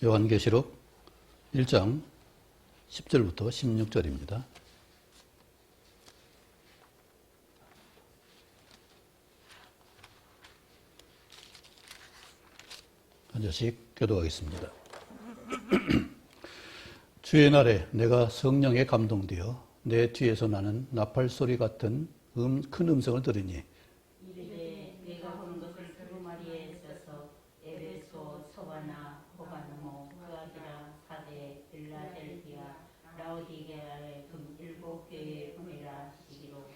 요한계시록 1장 10절부터 16절입니다. 한 절씩 교독하겠습니다. 주의 날에 내가 성령에 감동되어 내 뒤에서 나는 나팔 소리 같은 큰 음성을 들으니 이르되 내가 본 것을 두루마리에 있어서 에베소, 서바나, 호바노모, 그아드라, 사데, 빌라델비아, 라오디게아의 금 일곱 교회에 보내라 시기로.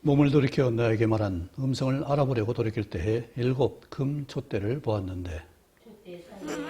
몸을 돌이켜 나에게 말한 음성을 알아보려고 돌이킬 때에 7 금 촛대를 보았는데 촛대 사이에 그와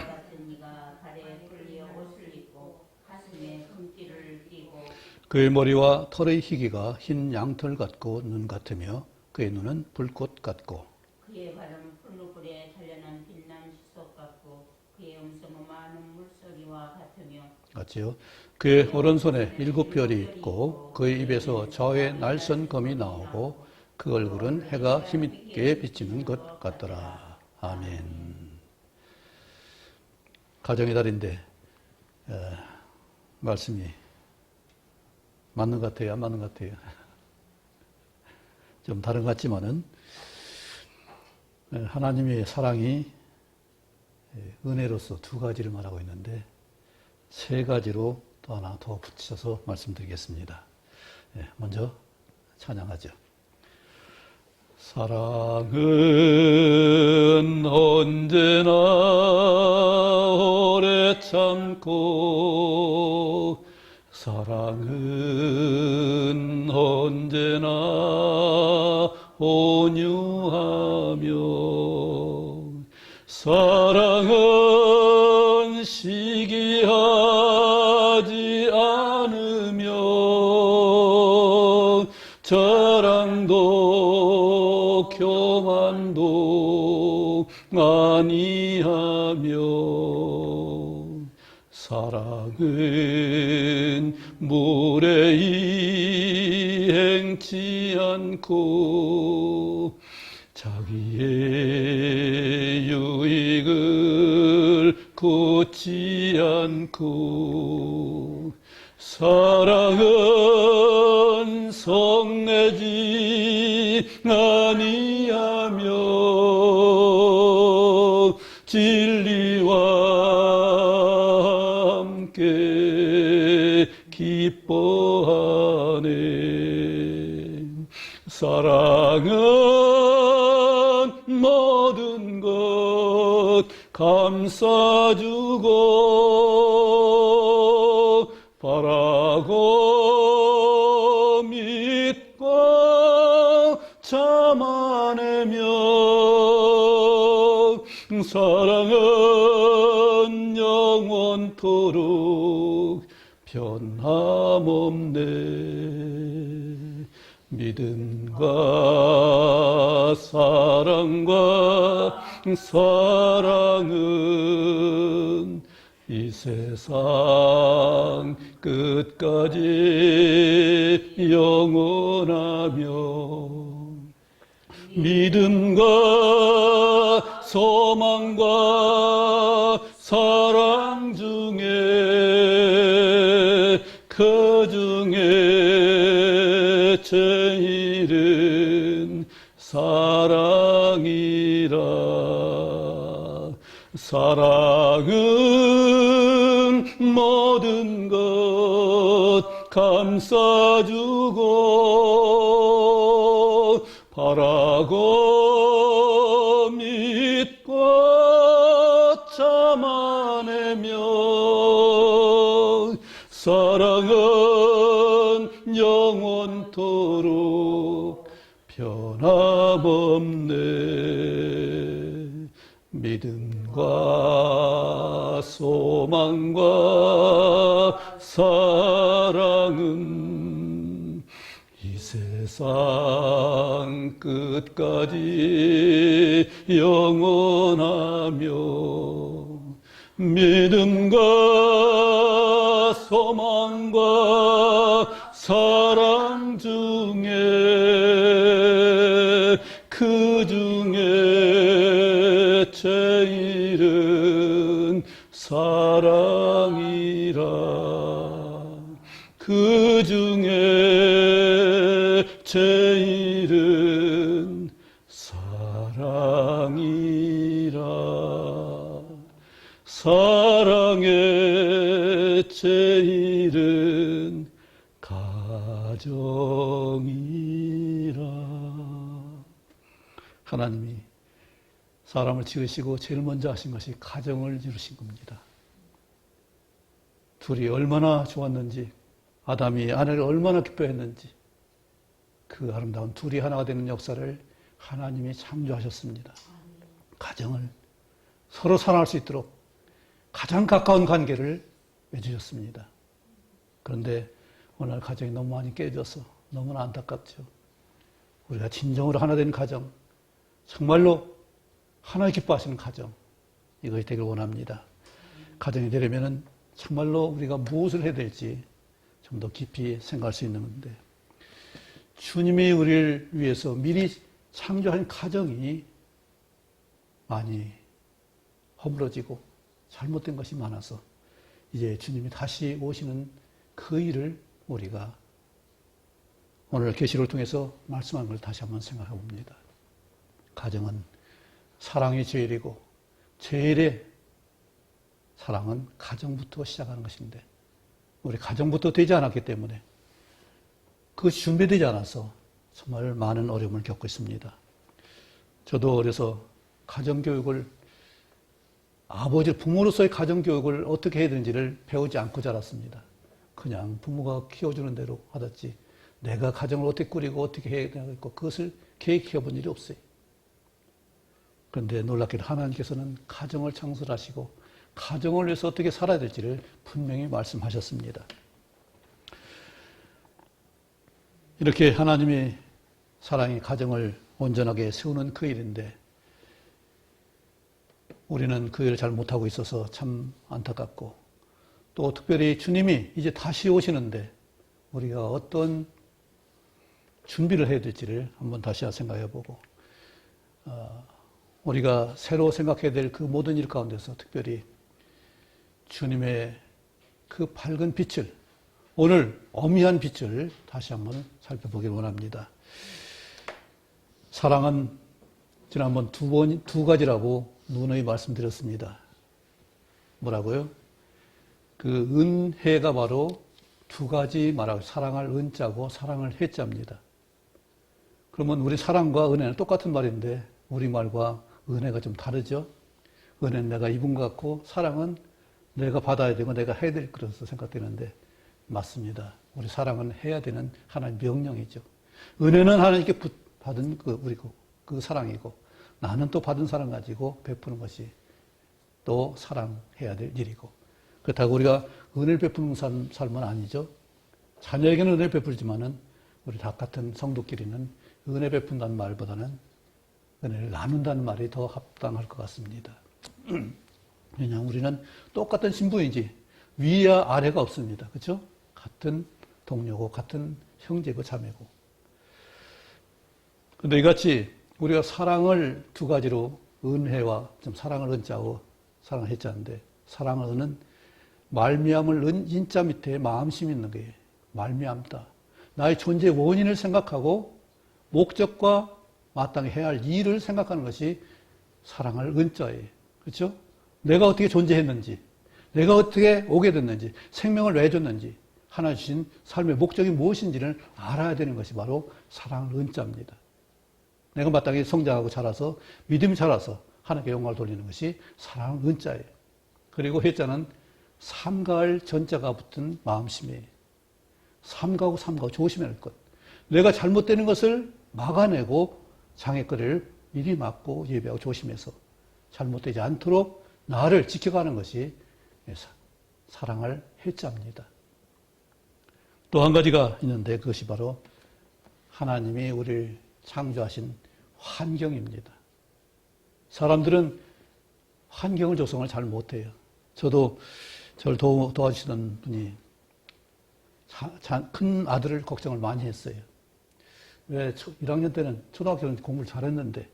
같은 이가 발에 뿔리어 옷을 입고 가슴에 금띠를 띠고 그의 머리와 털의 희기가 흰 양털 같고 눈 같으며 그의 눈은 불꽃 같고 그의 발은 풀무불에 단련한 빛난 시속 같고 그의 음성은 많은 물소리와 같으며 같지요. 그의 오른손에 7 별이 있고 그의 입에서 좌우에 날선 검이 나오고 그 얼굴은 해가 힘있게 비치는 것 같더라. 아멘. 가정의 달인데 말씀이 맞는 것 같아요? 안 맞는 것 같아요? 좀 다른 것 같지만은 하나님의 사랑이 은혜로서 2가지를 말하고 있는데 3가지로 또 하나 더 붙여서 말씀드리겠습니다. 먼저 찬양하죠. 사랑은 언제나 오래 참고 사랑은 언제나 온유하며 사랑은 시기하지 않으며 자랑도 교만도 아니하며 사랑은 무례히 행치 않고 자기의 유익을 굳지 않고 사랑은 성내지 아니하며 진리와 함께 기뻐하네. 사랑은 모든 것 감싸주고 바라고 믿고 참아내며 사랑은 영원토록 변함없네. 믿음과 사랑과 사랑은 이 세상 끝까지 영원하며 믿음과 소망과 사랑 중에 그 중에 제일은 사랑이라. 사랑은 모든 것 감싸주고 바라고 믿고 참아내며 사랑은 영원토록 변함없네. 믿음과 소망과 사랑은 이 세상 끝까지 영원하며 믿음과 소망과 사랑 중에 그 중에 제일은 그 중에 제일은 사랑이라. 사랑의 제일은 가정이라. 하나님이 사람을 지으시고 제일 먼저 하신 것이 가정을 이루신 겁니다. 둘이 얼마나 좋았는지, 아담이 아내를 얼마나 기뻐했는지, 그 아름다운 둘이 하나가 되는 역사를 하나님이 창조하셨습니다. 가정을 서로 사랑할 수 있도록 가장 가까운 관계를 맺으셨습니다. 그런데 오늘 가정이 너무 많이 깨져서 너무나 안타깝죠. 우리가 진정으로 하나 된 가정, 정말로 하나의 기뻐하시는 가정, 이것이 되길 원합니다. 가정이 되려면 정말로 우리가 무엇을 해야 될지 좀 더 깊이 생각할 수 있는 건데, 주님이 우리를 위해서 미리 창조한 가정이 많이 허물어지고 잘못된 것이 많아서 이제 주님이 다시 오시는 그 일을 우리가 오늘 계시를 통해서 말씀한 걸 다시 한번 생각해 봅니다. 가정은 사랑이 제일이고, 제일의 사랑은 가정부터 시작하는 것인데, 우리 가정부터 되지 않았기 때문에, 그것이 준비되지 않아서 정말 많은 어려움을 겪고 있습니다. 저도 어려서 가정교육을, 부모로서의 가정교육을 어떻게 해야 되는지를 배우지 않고 자랐습니다. 그냥 부모가 키워주는 대로 하았지, 내가 가정을 어떻게 꾸리고 어떻게 해야 되고 그것을 계획해 본 일이 없어요. 그런데 놀랍게도 하나님께서는 가정을 창설하시고 가정을 위해서 어떻게 살아야 될지를 분명히 말씀하셨습니다. 이렇게 하나님이 사랑이 가정을 온전하게 세우는 그 일인데, 우리는 그 일을 잘 못하고 있어서 참 안타깝고, 또 특별히 주님이 이제 다시 오시는데 우리가 어떤 준비를 해야 될지를 한번 다시 생각해 보고, 우리가 새로 생각해야 될 그 모든 일 가운데서 특별히 주님의 그 밝은 빛을, 오늘 어미한 빛을 다시 한번 살펴보길 원합니다. 사랑은 지난번 두 가지라고 누누이 말씀드렸습니다. 뭐라고요? 그 은혜가 바로 두 가지 말하고, 사랑할 은자고 사랑을 해자입니다. 그러면 우리 사랑과 은혜는 똑같은 말인데 우리말과 은혜가 좀 다르죠? 은혜는 내가 입은 것 같고, 사랑은 내가 받아야 되고 내가 해야 될 것으로 생각되는데, 맞습니다. 우리 사랑은 해야 되는 하나님의 명령이죠. 은혜는 하나님께 받은 그 사랑이고, 나는 또 받은 사랑 가지고 베푸는 것이 또 사랑해야 될 일이고, 그렇다고 우리가 은혜를 베푸는 삶은 아니죠. 자녀에게는 은혜를 베풀지만은 우리 다 같은 성도끼리는 은혜 베푼다는 말보다는 은혜를 나눈다는 말이 더 합당할 것 같습니다. 왜냐하면 우리는 똑같은 신부이지 위와 아래가 없습니다. 그렇죠? 같은 동료고 같은 형제고 자매고. 그런데 이같이 우리가 사랑을 두 가지로, 은혜와 좀 사랑을 은자고 사랑을 해자인데, 사랑을 은은 말미암을 은 인자 밑에 마음심이 있는 거예요. 말미암다. 나의 존재의 원인을 생각하고 목적과 마땅히 해야 할 일을 생각하는 것이 사랑을 은자예요. 그렇죠? 내가 어떻게 존재했는지, 내가 어떻게 오게 됐는지, 생명을 왜 줬는지, 하나님 주신 삶의 목적이 무엇인지를 알아야 되는 것이 바로 사랑을 은자입니다. 내가 마땅히 성장하고 자라서, 믿음이 자라서 하나님께 영광을 돌리는 것이 사랑을 은자예요. 그리고 해자는 삼가할 전자가 붙은 마음심이에요. 삼가고 조심해야 할 것. 내가 잘못되는 것을 막아내고 장애거리를 미리 막고 예배하고 조심해서 잘못되지 않도록 나를 지켜가는 것이 사랑할 해자입니다. 또 한 가지가 있는데, 그것이 바로 하나님이 우리를 창조하신 환경입니다. 사람들은 환경을 조성을 잘 못해요. 저도 저를 도와주시던 분이 큰 아들을 걱정을 많이 했어요. 왜 1학년 때는, 초등학교는 공부를 잘했는데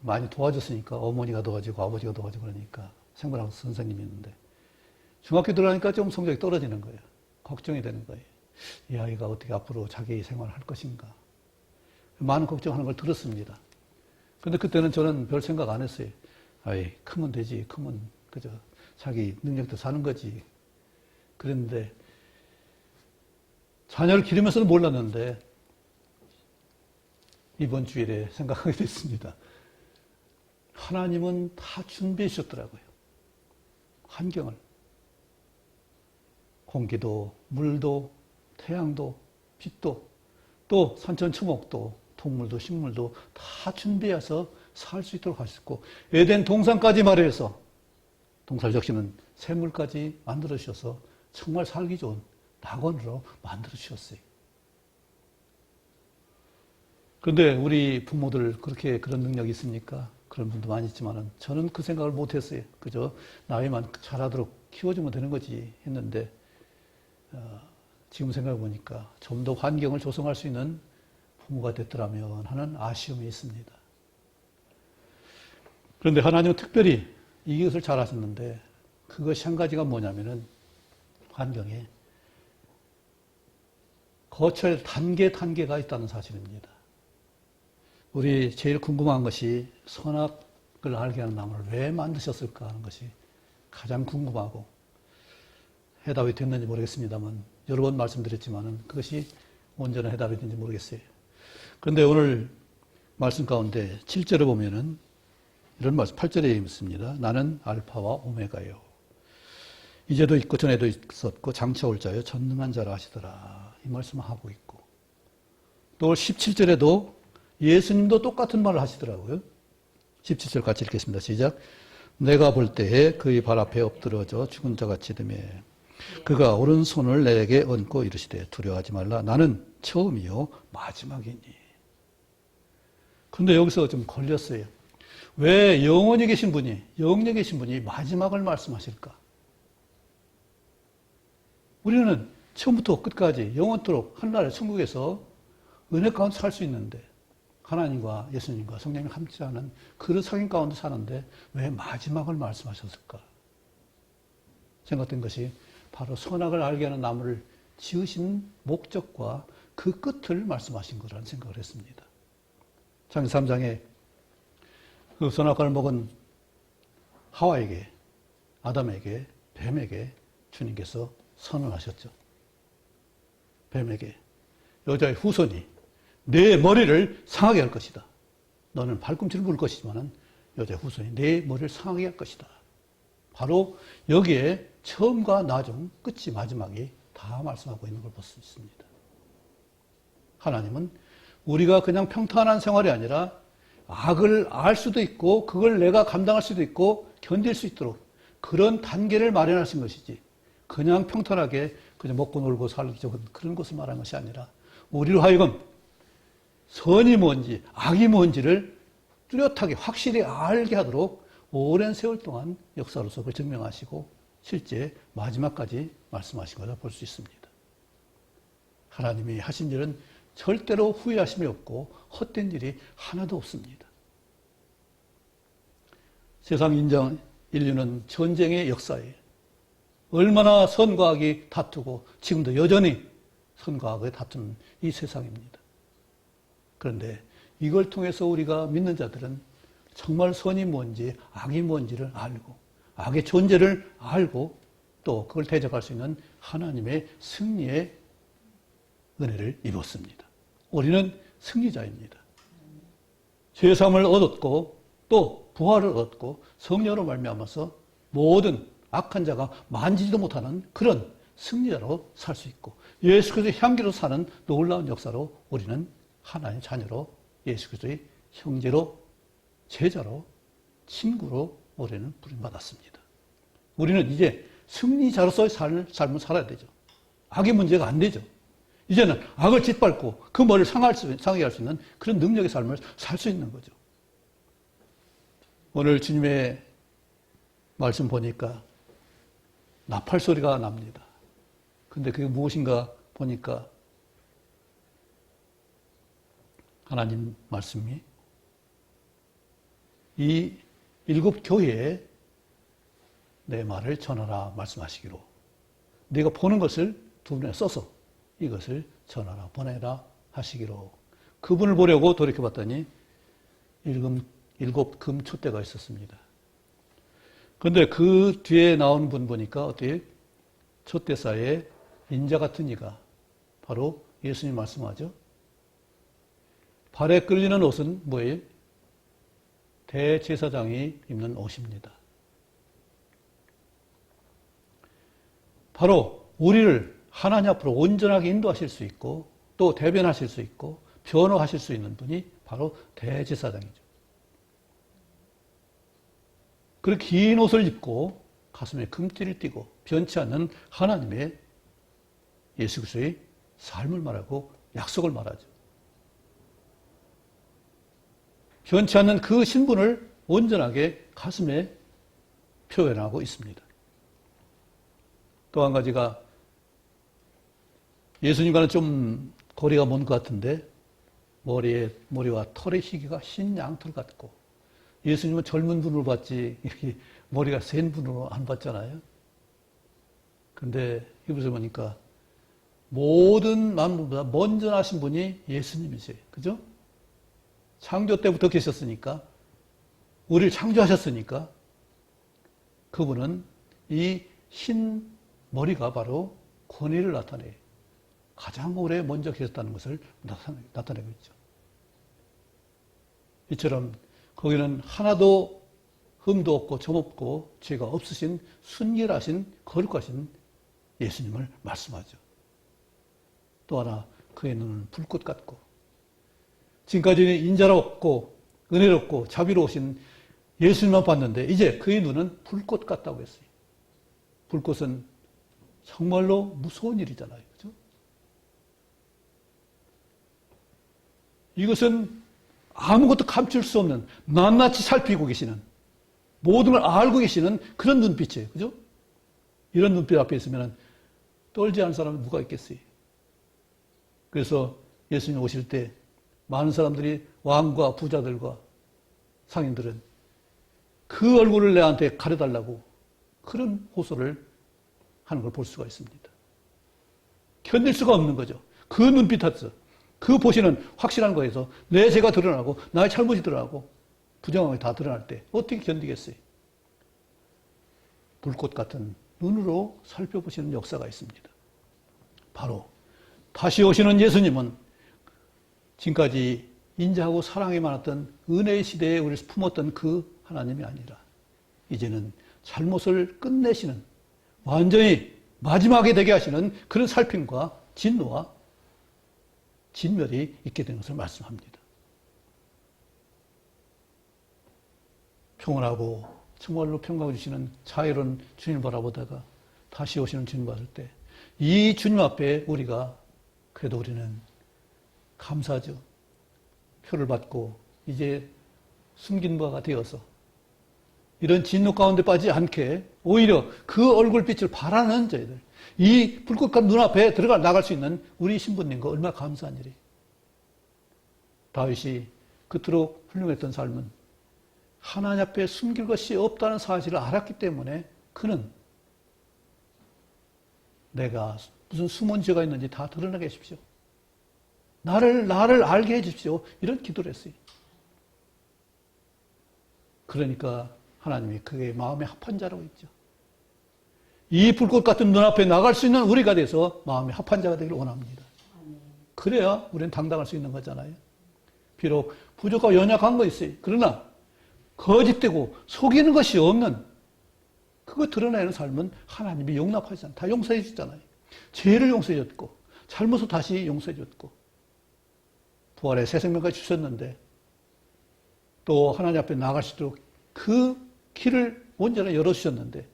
많이 도와줬으니까, 어머니가 도와주고 아버지가 도와주고 그러니까 생물학과 선생님이 있는데, 중학교 들어가니까 좀 성적이 떨어지는 거예요. 걱정이 되는 거예요. 이 아이가 어떻게 앞으로 자기 생활을 할 것인가. 많은 걱정하는 걸 들었습니다. 근데 그때는 저는 별 생각 안 했어요. 아이, 크면 되지. 크면 그저 자기 능력도 사는 거지. 그랬는데 자녀를 기르면서는 몰랐는데 이번 주일에 생각하게 됐습니다. 하나님은 다 준비해 주셨더라고요. 환경을. 공기도, 물도, 태양도, 빛도, 또 산천초목도, 동물도, 식물도 다 준비해서 살 수 있도록 하셨고, 에덴 동산까지 말해서 동살 적시는 샘물까지 만들어 주셔서 정말 살기 좋은 낙원으로 만들어 주셨어요. 그런데 우리 부모들 그렇게 그런 능력이 있습니까? 그런 분도 많이 있지만은 저는 그 생각을 못 했어요. 그저 나이만 잘하도록 키워주면 되는 거지 했는데, 지금 생각해 보니까 좀 더 환경을 조성할 수 있는 부모가 됐더라면 하는 아쉬움이 있습니다. 그런데 하나님은 특별히 이것을 잘 하셨는데, 그것이 한 가지가 뭐냐면은 환경에 거쳐야 단계가 있다는 사실입니다. 우리 제일 궁금한 것이 선악을 알게 하는 나무를 왜 만드셨을까 하는 것이 가장 궁금하고, 해답이 됐는지 모르겠습니다만 여러 번 말씀드렸지만은 그것이 온전한 해답이 됐는지 모르겠어요. 그런데 오늘 말씀 가운데 7절에 보면은 이런 말씀, 8절에 있습니다. 나는 알파와 오메가요. 이제도 있고 전에도 있었고 장차 올 자요 전능한 자라 하시더라. 이 말씀을 하고 있고, 또 17절에도 예수님도 똑같은 말을 하시더라고요. 17절 같이 읽겠습니다. 시작. 내가 볼 때에 그의 발 앞에 엎드러져 죽은 자같이 되매 그가 오른손을 내게 얹고 이르시되 두려워하지 말라. 나는 처음이요 마지막이니. 그런데 여기서 좀 걸렸어요. 왜 영원히 계신 분이, 영원히 계신 분이 마지막을 말씀하실까? 우리는 처음부터 끝까지 영원토록 하늘나라 천국에서 은혜 가운데 살 수 있는데, 하나님과 예수님과 성령이 함께하는 그런 성인 가운데 사는데 왜 마지막을 말씀하셨을까? 생각된 것이 바로 선악을 알게 하는 나무를 지으신 목적과 그 끝을 말씀하신 거라는 생각을 했습니다. 창세기 3장에 그 선악과를 먹은 하와에게, 아담에게, 뱀에게 주님께서 선언하셨죠. 뱀에게 여자의 후손이 내 머리를 상하게 할 것이다. 너는 발꿈치를 물 것이지만 여자의 후손이 내 머리를 상하게 할 것이다. 바로 여기에 처음과 나중, 끝이 마지막이 다 말씀하고 있는 걸 볼 수 있습니다. 하나님은 우리가 그냥 평탄한 생활이 아니라 악을 알 수도 있고 그걸 내가 감당할 수도 있고 견딜 수 있도록 그런 단계를 마련하신 것이지, 그냥 평탄하게 그냥 먹고 놀고 살기 좋은 그런 것을 말하는 것이 아니라 우리로 하여금 선이 뭔지 악이 뭔지를 뚜렷하게 확실히 알게 하도록 오랜 세월 동안 역사로서 그걸 증명하시고 실제 마지막까지 말씀하신 것을 볼 수 있습니다. 하나님이 하신 일은 절대로 후회하심이 없고 헛된 일이 하나도 없습니다. 세상 인류는 전쟁의 역사에 얼마나 선과 악이 다투고 지금도 여전히 선과 악이 다투는 이 세상입니다. 그런데 이걸 통해서 우리가 믿는 자들은 정말 선이 뭔지 악이 뭔지를 알고 악의 존재를 알고 또 그걸 대적할 수 있는 하나님의 승리의 은혜를 입었습니다. 우리는 승리자입니다. 죄사함을 얻었고 또 부활을 얻고 성령으로 말미암아서 모든 악한 자가 만지지도 못하는 그런 승리자로 살 수 있고, 예수 그리스도의 향기로 사는 놀라운 역사로 우리는 하나님의 자녀로, 예수 그리스도의 형제로, 제자로, 친구로 우리는 부름받았습니다. 우리는 이제 승리자로서의 삶을 살아야 되죠. 악의 문제가 안 되죠. 이제는 악을 짓밟고 그 머리를 상하게 할 수 있는 그런 능력의 삶을 살 수 있는 거죠. 오늘 주님의 말씀 보니까 나팔 소리가 납니다. 근데 그게 무엇인가 보니까 하나님 말씀이 이 7 교회에 내 말을 전하라 말씀하시기로, 네가 보는 것을 두 분에 써서 이것을 전하라 보내라 하시기로. 그분을 보려고 돌이켜봤더니 일곱 금 촛대가 있었습니다. 그런데 그 뒤에 나온 분 보니까 어떻게 촛대사에 인자 같은 이가 바로 예수님 말씀하죠. 발에 끌리는 옷은 뭐예요? 대제사장이 입는 옷입니다. 바로 우리를 하나님 앞으로 온전하게 인도하실 수 있고 또 대변하실 수 있고 변호하실 수 있는 분이 바로 대제사장이죠. 그렇게 긴 옷을 입고 가슴에 금띠를 띠고 변치 않는 하나님의 예수 그리스도의 삶을 말하고 약속을 말하죠. 변치 않는 그 신분을 온전하게 가슴에 표현하고 있습니다. 또 한 가지가 예수님과는 좀 거리가 먼 것 같은데 머리와 털의 희기가 흰 양털 같고 예수님은 젊은 분으로 봤지 이렇게 머리가 센 분으로 안 봤잖아요. 근데 이것을 보니까 모든 만물보다 먼저 나신 분이 예수님이세요. 그죠? 창조 때부터 계셨으니까 우리를 창조하셨으니까 그분은 이 흰 머리가 바로 권위를 나타내요. 가장 오래 먼저 계셨다는 것을 나타내고 있죠. 이처럼 거기는 하나도 흠도 없고 점 없고 죄가 없으신 순결하신 거룩하신 예수님을 말씀하죠. 또 하나 그의 눈은 불꽃 같고 지금까지는 인자롭고 은혜롭고 자비로우신 예수님만 봤는데 이제 그의 눈은 불꽃 같다고 했어요. 불꽃은 정말로 무서운 일이잖아요. 그죠? 이것은 아무것도 감출 수 없는 낱낱이 살피고 계시는 모든 걸 알고 계시는 그런 눈빛이에요. 그죠? 이런 눈빛 앞에 있으면 떨지 않은 사람은 누가 있겠어요? 그래서 예수님 오실 때 많은 사람들이 왕과 부자들과 상인들은 그 얼굴을 내한테 가려달라고 그런 호소를 하는 걸 볼 수가 있습니다. 견딜 수가 없는 거죠. 그 눈빛 앞에서 그 보시는 확실한 거에서 내 죄가 드러나고 나의 잘못이 드러나고 부정함이 다 드러날 때 어떻게 견디겠어요? 불꽃 같은 눈으로 살펴보시는 역사가 있습니다. 바로 다시 오시는 예수님은 지금까지 인자하고 사랑이 많았던 은혜의 시대에 우리를 품었던 그 하나님이 아니라 이제는 잘못을 끝내시는 완전히 마지막에 되게 하시는 그런 살핌과 진노와 진멸이 있게 되는 것을 말씀합니다. 평온하고 정말로 평강을 주시는 자유로운 주님을 바라보다가 다시 오시는 주님 봤을 때 이 주님 앞에 우리가 그래도 우리는 감사하죠. 표를 받고 이제 숨긴 바가 되어서 이런 진노 가운데 빠지지 않게 오히려 그 얼굴빛을 바라는 저희들 이 불꽃 같은 눈앞에 들어가 나갈 수 있는 우리 신부님과 얼마나 감사한 일이. 다윗이 그토록 훌륭했던 삶은 하나님 앞에 숨길 것이 없다는 사실을 알았기 때문에 그는 내가 무슨 숨은 죄가 있는지 다 드러나게 해주십시오. 나를 알게 해주십시오. 이런 기도를 했어요. 그러니까 하나님이 그의 마음에 합한 자라고 있죠. 이 불꽃 같은 눈앞에 나갈 수 있는 우리가 돼서 마음에 합한 자가 되기를 원합니다. 그래야 우리는 당당할 수 있는 거잖아요. 비록 부족하고 연약한 거 있어요. 그러나 거짓되고 속이는 것이 없는 그거 드러내는 삶은 하나님이 용납하시잖아요. 다 용서해 주잖아요. 죄를 용서해 줬고 잘못을 다시 용서해 줬고 부활의 새 생명까지 주셨는데 또 하나님 앞에 나갈 수 있도록 그 길을 온전히 열어주셨는데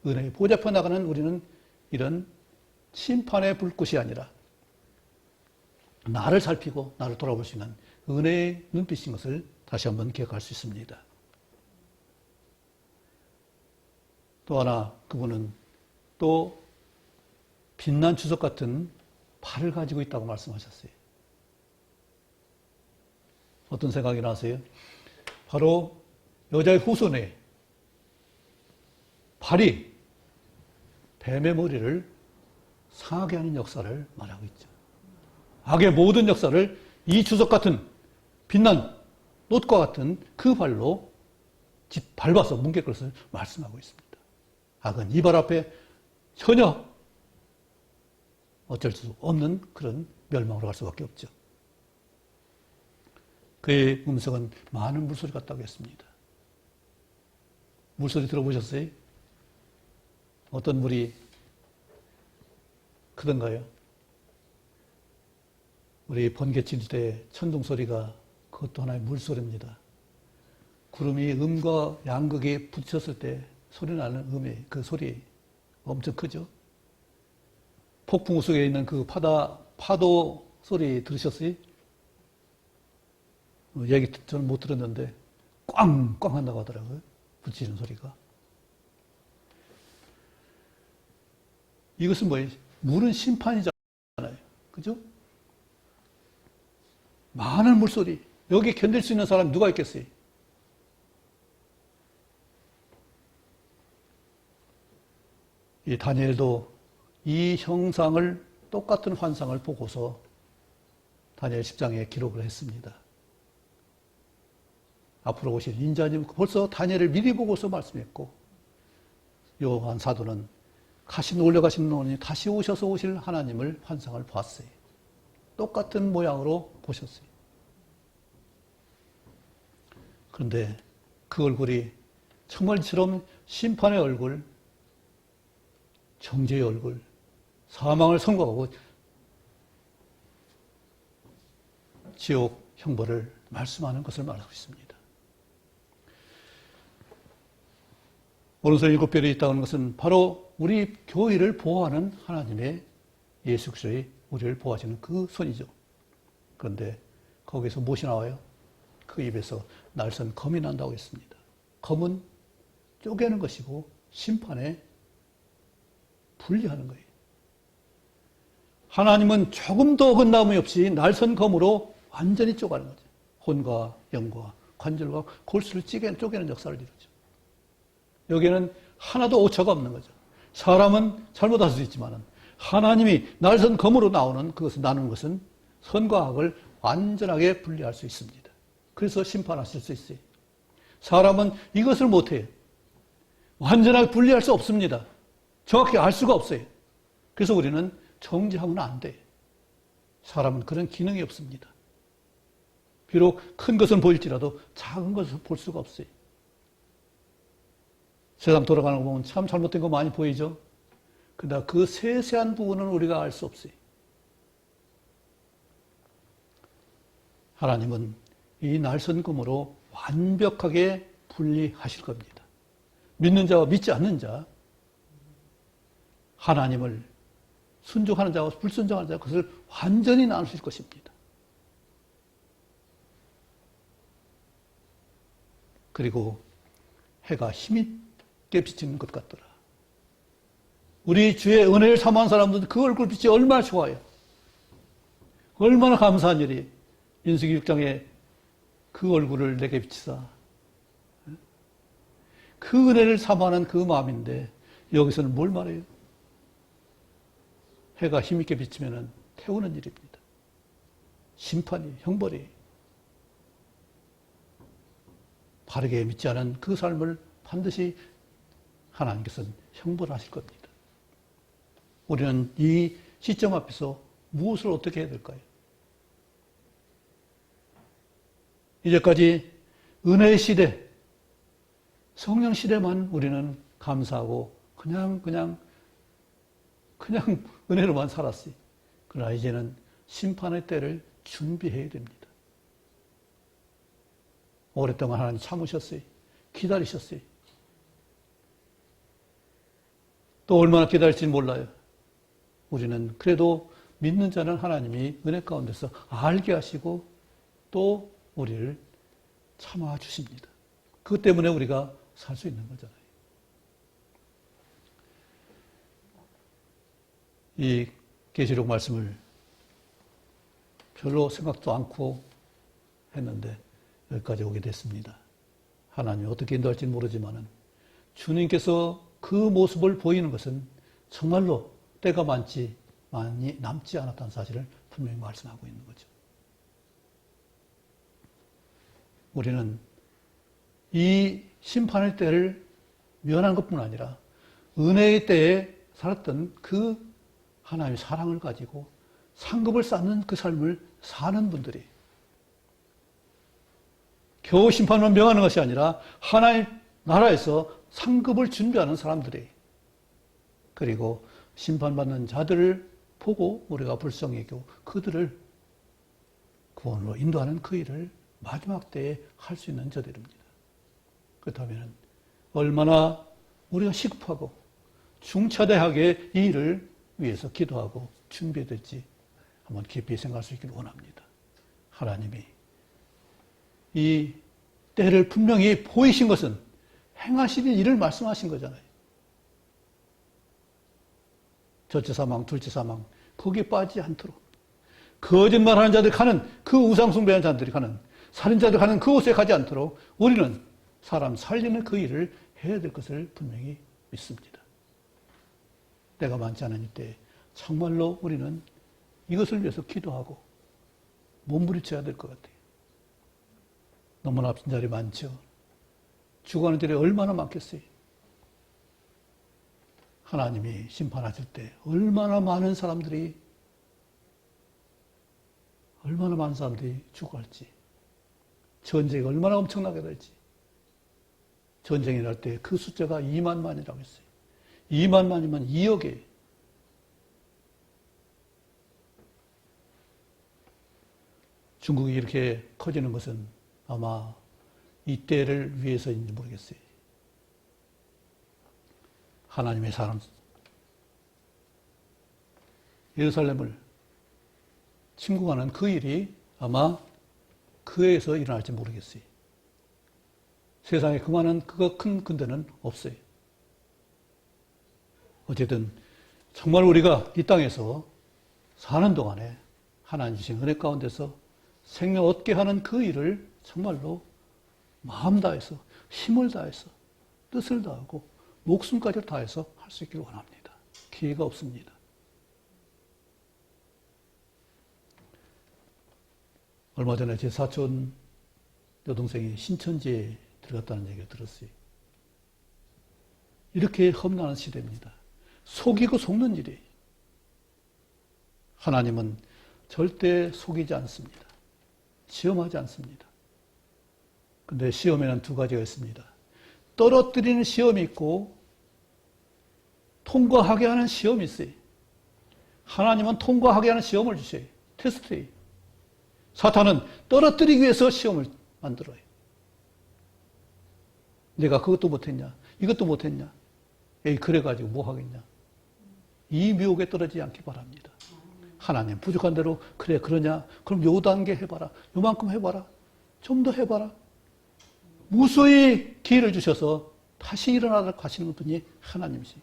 은혜의 보좌 앞에 나가는 우리는 이런 심판의 불꽃이 아니라 나를 살피고 나를 돌아볼 수 있는 은혜의 눈빛인 것을 다시 한번 기억할 수 있습니다. 또 하나 그분은 또 빛난 주석 같은 팔을 가지고 있다고 말씀하셨어요. 어떤 생각이 나세요? 바로 여자의 후손에 발이 뱀의 머리를 상하게 하는 역사를 말하고 있죠. 악의 모든 역사를 이 주석 같은 빛난 놋과 같은 그 발로 밟아서 뭉갤 것을 말씀하고 있습니다. 악은 이 발 앞에 전혀 어쩔 수 없는 그런 멸망으로 갈 수밖에 없죠. 그의 음성은 많은 물소리 같다고 했습니다. 물소리 들어보셨어요? 어떤 물이 크던가요? 우리 번개 칠 때 천둥 소리가 그것도 하나의 물소리입니다. 구름이 음과 양극이 부딪혔을 때 소리 나는 음의 그 소리 엄청 크죠? 폭풍 속에 있는 그 파도 소리 들으셨어요? 얘기 저는 못 들었는데 꽝꽝 한다고 하더라고요. 부딪히는 소리가. 이것은 뭐예요? 물은 심판이잖아요. 그죠? 많은 물소리. 여기 견딜 수 있는 사람이 누가 있겠어요? 이 다니엘도 이 형상을 똑같은 환상을 보고서 다니엘 10장에 기록을 했습니다. 앞으로 오실 인자님 벌써 다니엘을 미리 보고서 말씀했고 요한 사도는 가신 올려가신 노니 다시 오셔서 오실 하나님을 환상을 보았어요. 똑같은 모양으로 보셨어요. 그런데 그 얼굴이 정말처럼 심판의 얼굴, 정죄의 얼굴, 사망을 선고하고 지옥 형벌을 말씀하는 것을 말하고 있습니다. 오른손 7별이 있다는 것은 바로 우리 교회를 보호하는 하나님의 예수 그리스도의 우리를 보호하시는 그 손이죠. 그런데 거기서 무엇이 나와요? 그 입에서 날선 검이 난다고 했습니다. 검은 쪼개는 것이고 심판에 분리하는 거예요. 하나님은 조금 더 어긋남이 없이 날선 검으로 완전히 쪼가는 거죠. 혼과 영과 관절과 골수를 쪼개는 역사를 이루죠. 여기에는 하나도 오차가 없는 거죠. 사람은 잘못할 수 있지만 하나님이 날선 검으로 나오는 그것을 나누는 것은 선과 악을 완전하게 분리할 수 있습니다. 그래서 심판하실 수 있어요. 사람은 이것을 못해요. 완전하게 분리할 수 없습니다. 정확히 알 수가 없어요. 그래서 우리는 정죄하면 안 돼요. 사람은 그런 기능이 없습니다. 비록 큰 것은 보일지라도 작은 것을 볼 수가 없어요. 세상 돌아가는 거 보면 참 잘못된 거 많이 보이죠? 그러나 그 세세한 부분은 우리가 알 수 없어요. 하나님은 이 날선금으로 완벽하게 분리하실 겁니다. 믿는 자와 믿지 않는 자, 하나님을 순종하는 자와 불순종하는 자, 그것을 완전히 나누실 것입니다. 그리고 해가 힘있게 비치는 것 같더라. 우리 주의 은혜를 사모하는 사람들은 그 얼굴빛이 얼마나 좋아요. 얼마나 감사한 일이. 민수기 6장에 그 얼굴을 내게 비치사. 그 은혜를 사모하는 그 마음인데 여기서는 뭘 말해요? 해가 힘있게 비치면 태우는 일입니다. 심판이, 형벌이. 바르게 믿지 않은 그 삶을 반드시 하나님께서는 형벌하실 겁니다. 우리는 이 시점 앞에서 무엇을 어떻게 해야 될까요? 이제까지 은혜의 시대, 성령 시대만 우리는 감사하고 그냥 은혜로만 살았어요. 그러나 이제는 심판의 때를 준비해야 됩니다. 오랫동안 하나님 참으셨어요. 기다리셨어요. 또 얼마나 기다릴지는 몰라요. 우리는 그래도 믿는 자는 하나님이 은혜 가운데서 알게 하시고 또 우리를 참아 주십니다. 그것 때문에 우리가 살 수 있는 거잖아요. 이 계시록 말씀을 별로 생각도 않고 했는데 여기까지 오게 됐습니다. 하나님이 어떻게 인도할지는 모르지만 주님께서 그 모습을 보이는 것은 정말로 때가 많지 많이 남지 않았다는 사실을 분명히 말씀하고 있는 거죠. 우리는 이 심판의 때를 면한 것뿐 아니라 은혜의 때에 살았던 그 하나님의 사랑을 가지고 상급을 쌓는 그 삶을 사는 분들이 겨우 심판만 명하는 것이 아니라 하나님 나라에서 상급을 준비하는 사람들이, 그리고 심판받는 자들을 보고 우리가 불쌍히 여기고 그들을 구원으로 인도하는 그 일을 마지막 때에 할 수 있는 저들입니다. 그렇다면 얼마나 우리가 시급하고 중차대하게 이 일을 위해서 기도하고 준비해야 될지 한번 깊이 생각할 수 있기를 원합니다. 하나님이 이 때를 분명히 보이신 것은 행하시는 일을 말씀하신 거잖아요. 첫째 사망, 둘째 사망, 거기에 빠지지 않도록 거짓말하는 자들이 가는 그 우상숭배하는 자들이 가는 살인자들이 가는 그곳에 가지 않도록 우리는 사람 살리는 그 일을 해야 될 것을 분명히 믿습니다. 때가 많지 않은 이때 정말로 우리는 이것을 위해서 기도하고 몸부림쳐야 될 것 같아요. 너무나 빈자리 많죠. 죽어가는 자리 얼마나 많겠어요. 하나님이 심판하실 때 얼마나 많은 사람들이 죽어갈지, 전쟁이 얼마나 엄청나게 될지. 전쟁이 날 때 그 숫자가 2만만이라고 했어요. 2만만이면 2억에. 중국이 이렇게 커지는 것은 아마 이때를 위해서인지 모르겠어요. 하나님의 사람, 예루살렘을 침공하는 그 일이 아마 그에서 일어날지 모르겠어요. 세상에 그만한 그거 큰 군대는 없어요. 어쨌든 정말 우리가 이 땅에서 사는 동안에 하나님 주신 은혜 가운데서 생명 얻게 하는 그 일을 정말로 마음 다해서, 힘을 다해서, 뜻을 다하고 목숨까지 다해서 할 수 있기를 원합니다. 기회가 없습니다. 얼마 전에 제 사촌 여동생이 신천지에 들어갔다는 얘기를 들었어요. 이렇게 험난한 시대입니다. 속이고 속는 일이에요. 하나님은 절대 속이지 않습니다. 시험하지 않습니다. 근데 시험에는 두 가지가 있습니다. 떨어뜨리는 시험이 있고 통과하게 하는 시험이 있어요. 하나님은 통과하게 하는 시험을 주셔요. 테스트예요. 사탄은 떨어뜨리기 위해서 시험을 만들어요. 내가 그것도 못했냐? 이것도 못했냐? 에이, 그래가지고 뭐 하겠냐? 이 미혹에 떨어지지 않기 바랍니다. 하나님 부족한 대로 그래 그러냐? 그럼 요 단계 해봐라. 요만큼 해봐라. 좀 더 해봐라. 무수히 기회를 주셔서 다시 일어나도록 하시는 분이 하나님이시.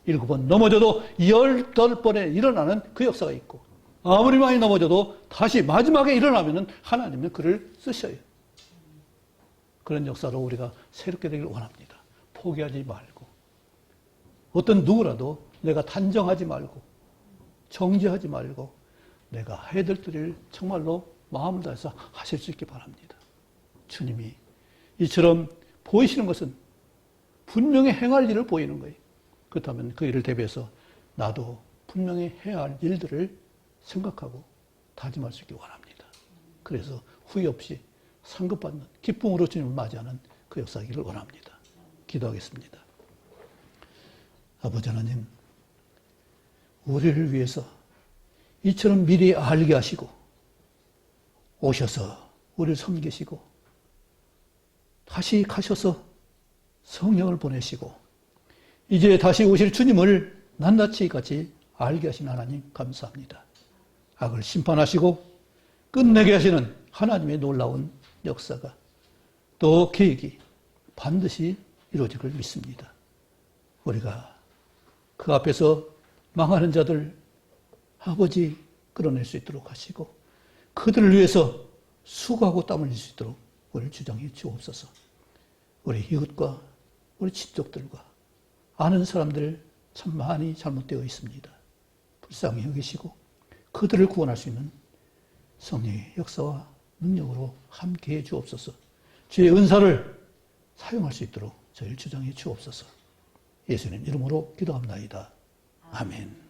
7번 넘어져도 18번에 일어나는 그 역사가 있고, 아무리 많이 넘어져도 다시 마지막에 일어나면 하나님은 그를 쓰셔요. 그런 역사로 우리가 새롭게 되기를 원합니다. 포기하지 말고, 어떤 누구라도 내가 단정하지 말고, 정죄하지 말고, 내가 해야 될 일을 정말로 마음을 다해서 하실 수 있기 바랍니다. 주님이 이처럼 보이시는 것은 분명히 행할 일을 보이는 거예요. 그렇다면 그 일을 대비해서 나도 분명히 해야 할 일들을 생각하고 다짐할 수 있기 원합니다. 그래서 후회 없이 상급받는 기쁨으로 주님을 맞이하는 그 역사이기를 원합니다. 기도하겠습니다. 아버지 하나님, 우리를 위해서 이처럼 미리 알게 하시고 오셔서 우리를 섬기시고 다시 가셔서 성령을 보내시고 이제 다시 오실 주님을 낱낱이 같이 알게 하신 하나님 감사합니다. 악을 심판하시고 끝내게 하시는 하나님의 놀라운 역사가 또 계획이 반드시 이루어질 걸 믿습니다. 우리가 그 앞에서 망하는 자들 아버지 끌어낼 수 있도록 하시고 그들을 위해서 수고하고 땀을 흘릴 수 있도록 우리를 주장해 주옵소서. 우리 이웃과 우리 친족들과 아는 사람들 참 많이 잘못되어 있습니다. 불쌍히 여기시고 그들을 구원할 수 있는 성령의 역사와 능력으로 함께해 주옵소서. 주의 은사를 사용할 수 있도록 저희를 주장해 주옵소서. 예수님 이름으로 기도합나이다. 아멘.